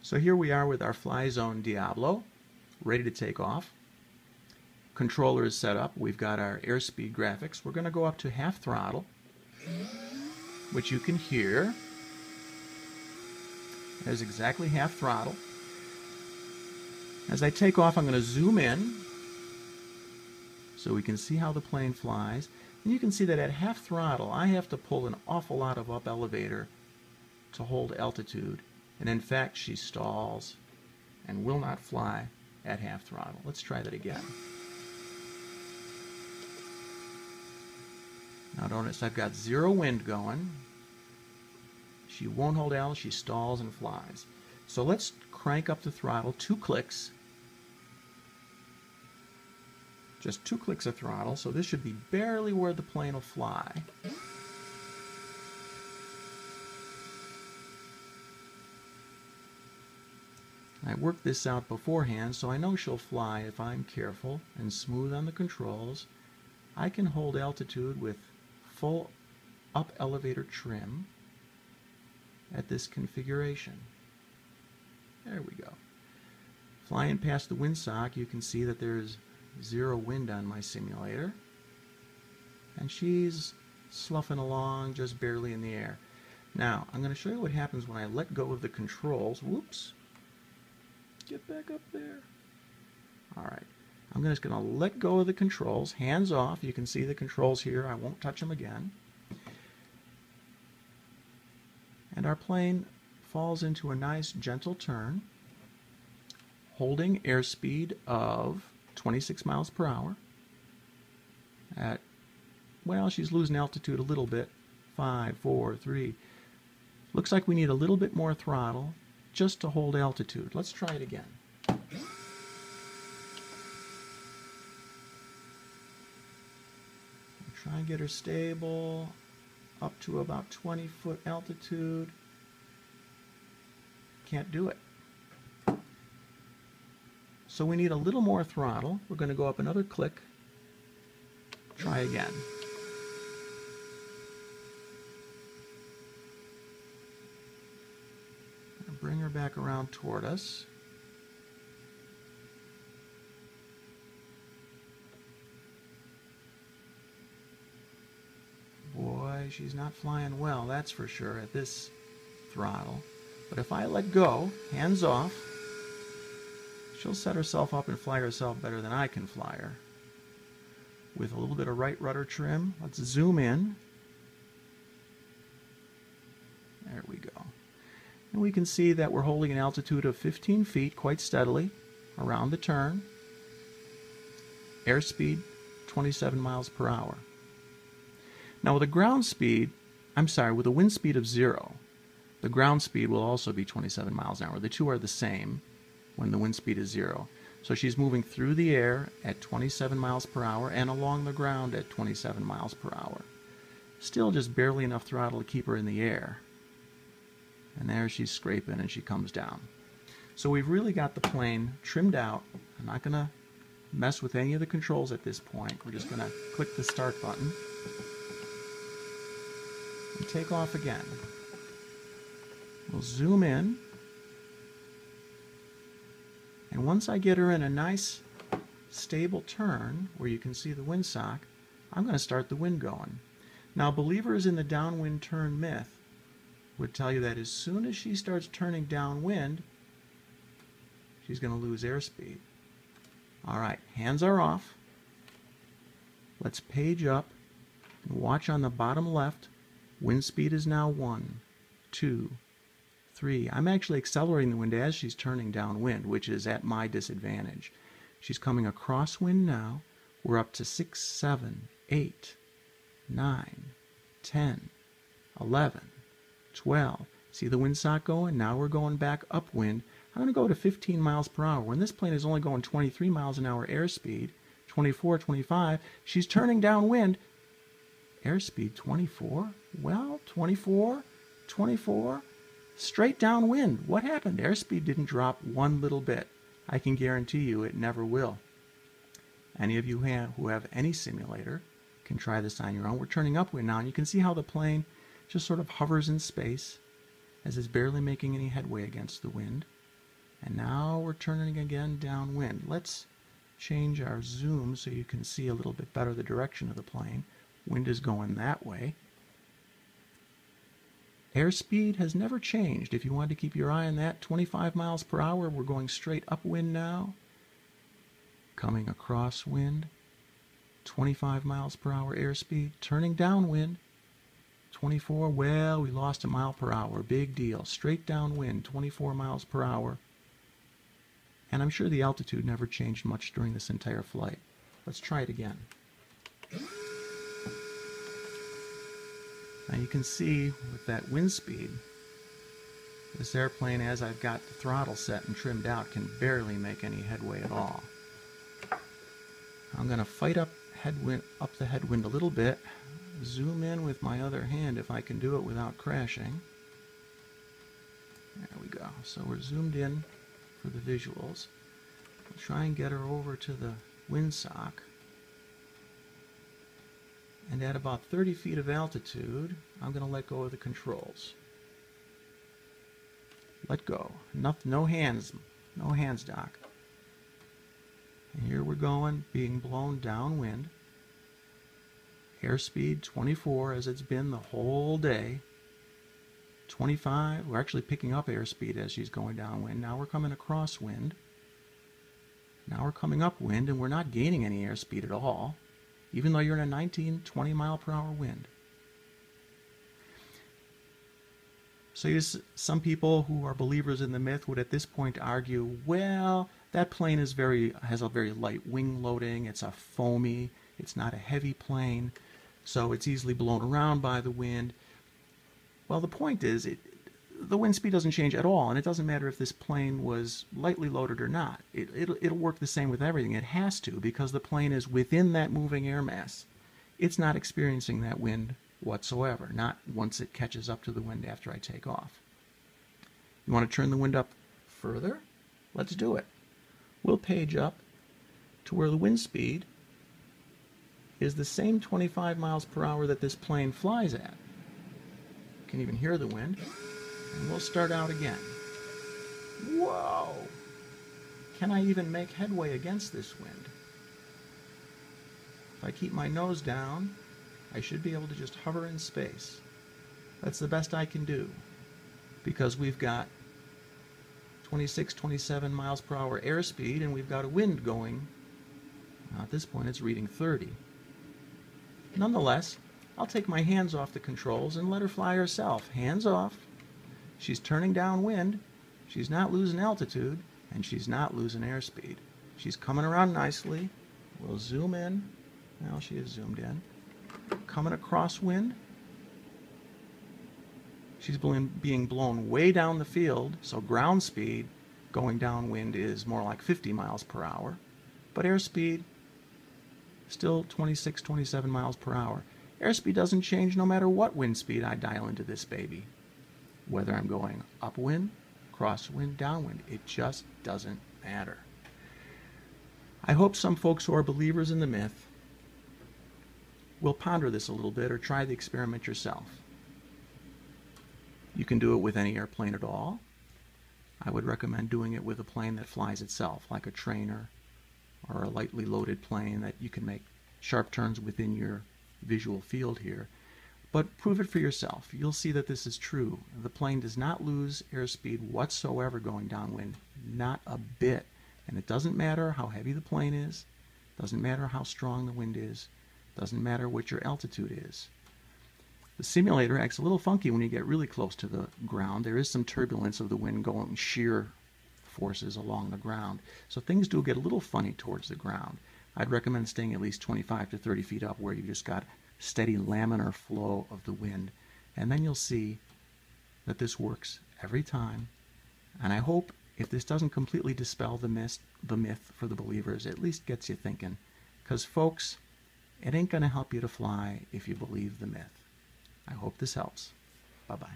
So here we are with our Fly Zone Diablo, ready to take off. Controller is set up. We've got our airspeed graphics. We're going to go up to half throttle, which you can hear. There's exactly half throttle. As I take off, I'm going to zoom in so we can see how the plane flies. And you can see that at half throttle, I have to pull an awful lot of up elevator to hold altitude. And in fact, she stalls and will not fly at half throttle. Let's try that again. Now notice I've got zero wind going. She won't hold L, she stalls and flies. So let's crank up the throttle 2 clicks. Just 2 clicks of throttle, so this should be barely where the plane will fly. I worked this out beforehand, so I know she'll fly if I'm careful and smooth on the controls. I can hold altitude with full up elevator trim at this configuration. There we go. Flying past the windsock, you can see that there's zero wind on my simulator. And she's sloughing along just barely in the air. Now, I'm going to show you what happens when I let go of the controls. Whoops. Get back up there. Alright, I'm just going to let go of the controls, hands off. You can see the controls here. I won't touch them again. And our plane falls into a nice gentle turn, holding airspeed of 26 miles per hour at, well, she's losing altitude a little bit. 5, 4, 3. Looks like we need a little bit more throttle just to hold altitude. Let's try it again. Try and get her stable up to about 20-foot altitude. Can't do it. So we need a little more throttle. We're going to go up another click. Try again. Bring her back around toward us. Boy, she's not flying well, that's for sure, at this throttle. But if I let go, hands off, she'll set herself up and fly herself better than I can fly her. With a little bit of right rudder trim, let's zoom in. There we go. And we can see that we're holding an altitude of 15 feet quite steadily around the turn. Airspeed 27 miles per hour. Now with a ground speed, with a wind speed of 0, the ground speed will also be 27 miles an hour. The two are the same when the wind speed is 0. So she's moving through the air at 27 miles per hour and along the ground at 27 miles per hour. Still just barely enough throttle to keep her in the air. And there she's scraping and she comes down. So we've really got the plane trimmed out. I'm not going to mess with any of the controls at this point. We're just going to click the start button and take off again. We'll zoom in. And once I get her in a nice stable turn where you can see the windsock, I'm going to start the wind going. Now, believers in the downwind turn myth would tell you that as soon as she starts turning downwind, she's going to lose airspeed. Alright, hands are off. Let's page up and watch on the bottom left. Wind speed is now 1, 2, 3. I'm actually accelerating the wind as she's turning downwind, which is at my disadvantage. She's coming across wind now. We're up to 6, 7, 8, 9, 10, 11, 12. See the windsock going? Now we're going back upwind. I'm going to go to 15 miles per hour. When this plane is only going 23 miles an hour airspeed, 24, 25, she's turning downwind. Airspeed 24? Well, 24, 24, straight downwind. What happened? Airspeed didn't drop one little bit. I can guarantee you it never will. Any of you who have any simulator can try this on your own. We're turning upwind now, and you can see how the plane just sort of hovers in space as it's barely making any headway against the wind. And now we're turning again downwind. Let's change our zoom so you can see a little bit better the direction of the plane. Wind is going that way. Airspeed has never changed. If you want to keep your eye on that, 25 miles per hour. We're going straight upwind now. Coming across wind. 25 miles per hour airspeed. Turning downwind. 24. Well, we lost a mile per hour. Big deal. Straight downwind. 24 miles per hour. And I'm sure the altitude never changed much during this entire flight. Let's try it again. Now you can see with that wind speed, this airplane, as I've got the throttle set and trimmed out, can barely make any headway at all. I'm going to fight up the headwind a little bit, zoom in with my other hand if I can do it without crashing. There we go. So we're zoomed in for the visuals. We'll try and get her over to the windsock. And at about 30 feet of altitude, I'm going to let go of the controls. Let go. No hands, Doc. And here we're going, being blown downwind. Airspeed 24 as it's been the whole day. 25, we're actually picking up airspeed as she's going downwind. Now we're coming across wind. Now we're coming upwind, and we're not gaining any airspeed at all, even though you're in a 19, 20 mile per hour wind. So some people who are believers in the myth would at this point argue, well, that plane has a very light wing loading, it's a foamy, it's not a heavy plane, so it's easily blown around by the wind. Well, the point is, the wind speed doesn't change at all, and it doesn't matter if this plane was lightly loaded or not. It'll work the same with everything. It has to, because the plane is within that moving air mass. It's not experiencing that wind whatsoever, not once it catches up to the wind after I take off. You want to turn the wind up further? Let's do it. We'll page up to where the wind speed is the same 25 miles per hour that this plane flies at. You can even hear the wind. And we'll start out again. Whoa! Can I even make headway against this wind? If I keep my nose down, I should be able to just hover in space. That's the best I can do, because we've got 26, 27 miles per hour airspeed, and we've got a wind going. At this point, it's reading 30. Nonetheless, I'll take my hands off the controls and let her fly herself. Hands off. She's turning downwind. She's not losing altitude, and she's not losing airspeed. She's coming around nicely. We'll zoom in. Well, she is zoomed in. Coming across wind. She's being blown way down the field, so ground speed going downwind is more like 50 miles per hour, but airspeed still 26, 27 miles per hour. Airspeed doesn't change no matter what wind speed I dial into this baby. Whether I'm going upwind, crosswind, downwind, it just doesn't matter. I hope some folks who are believers in the myth will ponder this a little bit or try the experiment yourself. You can do it with any airplane at all. I would recommend doing it with a plane that flies itself, like a trainer or a lightly loaded plane that you can make sharp turns within your visual field here. But prove it for yourself. You'll see that this is true. The plane does not lose airspeed whatsoever going downwind, not a bit. And it doesn't matter how heavy the plane is, doesn't matter how strong the wind is, doesn't matter what your altitude is. The simulator acts a little funky when you get really close to the ground. There is some turbulence of the wind going shear forces along the ground. So things do get a little funny towards the ground. I'd recommend staying at least 25 to 30 feet up where you've just got steady laminar flow of the wind. And then you'll see that this works every time. And I hope if this doesn't completely dispel the myth for the believers, it at least gets you thinking. Because folks, it ain't going to help you to fly if you believe the myth. I hope this helps. Bye-bye.